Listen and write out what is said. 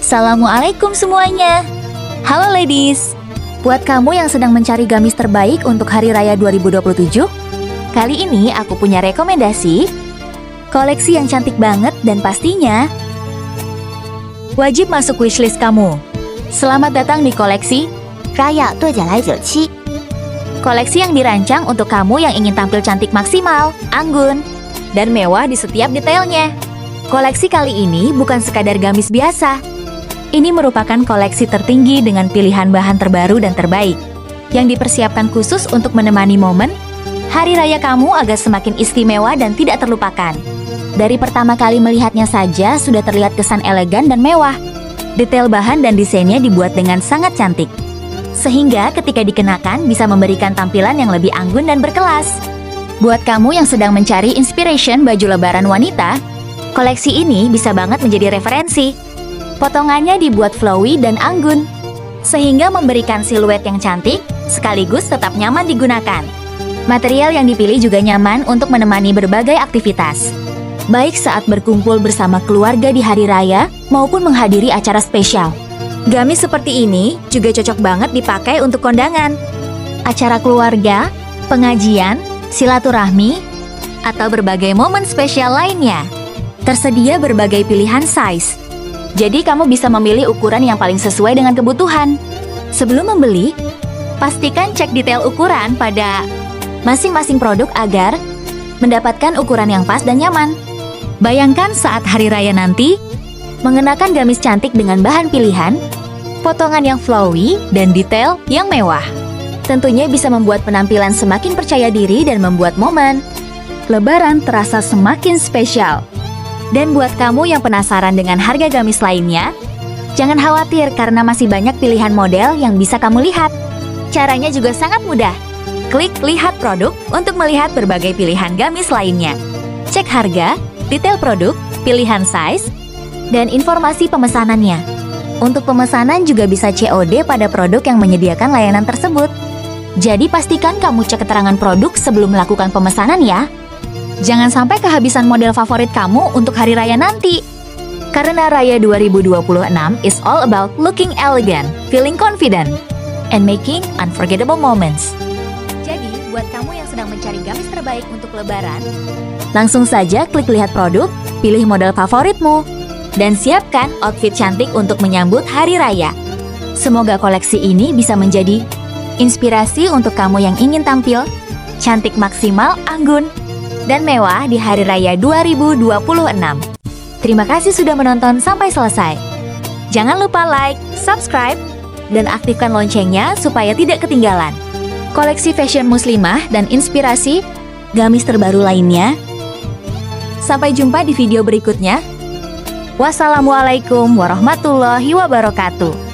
Assalamualaikum semuanya. Halo ladies. Buat kamu yang sedang mencari gamis terbaik untuk Hari Raya 2027, kali ini aku punya rekomendasi koleksi yang cantik banget dan pastinya wajib masuk wishlist kamu. Selamat datang di koleksi Raya 对甲来97 Koleksi yang dirancang untuk kamu yang ingin tampil cantik maksimal, anggun, dan mewah di setiap detailnya. Koleksi kali ini bukan sekadar gamis biasa. Ini merupakan koleksi tertinggi dengan pilihan bahan terbaru dan terbaik, yang dipersiapkan khusus untuk menemani momen Hari Raya kamu agar semakin istimewa dan tidak terlupakan. Dari pertama kali melihatnya saja sudah terlihat kesan elegan dan mewah. Detail bahan dan desainnya dibuat dengan sangat cantik, sehingga ketika dikenakan bisa memberikan tampilan yang lebih anggun dan berkelas. Buat kamu yang sedang mencari inspiration baju lebaran wanita, koleksi ini bisa banget menjadi referensi. Potongannya dibuat flowy dan anggun, sehingga memberikan siluet yang cantik, sekaligus tetap nyaman digunakan. Material yang dipilih juga nyaman untuk menemani berbagai aktivitas, baik saat berkumpul bersama keluarga di hari raya maupun menghadiri acara spesial. Gamis seperti ini juga cocok banget dipakai untuk kondangan, acara keluarga, pengajian, silaturahmi, atau berbagai momen spesial lainnya. Tersedia berbagai pilihan size, jadi kamu bisa memilih ukuran yang paling sesuai dengan kebutuhan. Sebelum membeli, pastikan cek detail ukuran pada masing-masing produk agar mendapatkan ukuran yang pas dan nyaman. Bayangkan saat hari raya nanti, mengenakan gamis cantik dengan bahan pilihan, potongan yang flowy, dan detail yang mewah. Tentunya bisa membuat penampilan semakin percaya diri dan membuat momen Lebaran terasa semakin spesial. Dan buat kamu yang penasaran dengan harga gamis lainnya, jangan khawatir karena masih banyak pilihan model yang bisa kamu lihat. Caranya juga sangat mudah. Klik lihat produk untuk melihat berbagai pilihan gamis lainnya. Cek harga, detail produk, pilihan size, dan informasi pemesanannya. Untuk pemesanan juga bisa COD pada produk yang menyediakan layanan tersebut. Jadi pastikan kamu cek keterangan produk sebelum melakukan pemesanan ya. Jangan sampai kehabisan model favorit kamu untuk hari raya nanti. Karena Raya 2026 is all about looking elegant, feeling confident, and making unforgettable moments. Jadi, buat kamu yang sedang mencari gamis terbaik untuk Lebaran, langsung saja klik lihat produk, pilih model favoritmu, dan siapkan outfit cantik untuk menyambut hari raya. Semoga koleksi ini bisa menjadi inspirasi untuk kamu yang ingin tampil cantik maksimal, anggun, dan mewah di Hari Raya 2026. Terima kasih sudah menonton sampai selesai. Jangan lupa like, subscribe, dan aktifkan loncengnya supaya tidak ketinggalan koleksi fashion muslimah dan inspirasi gamis terbaru lainnya. Sampai jumpa di video berikutnya. Wassalamualaikum warahmatullahi wabarakatuh.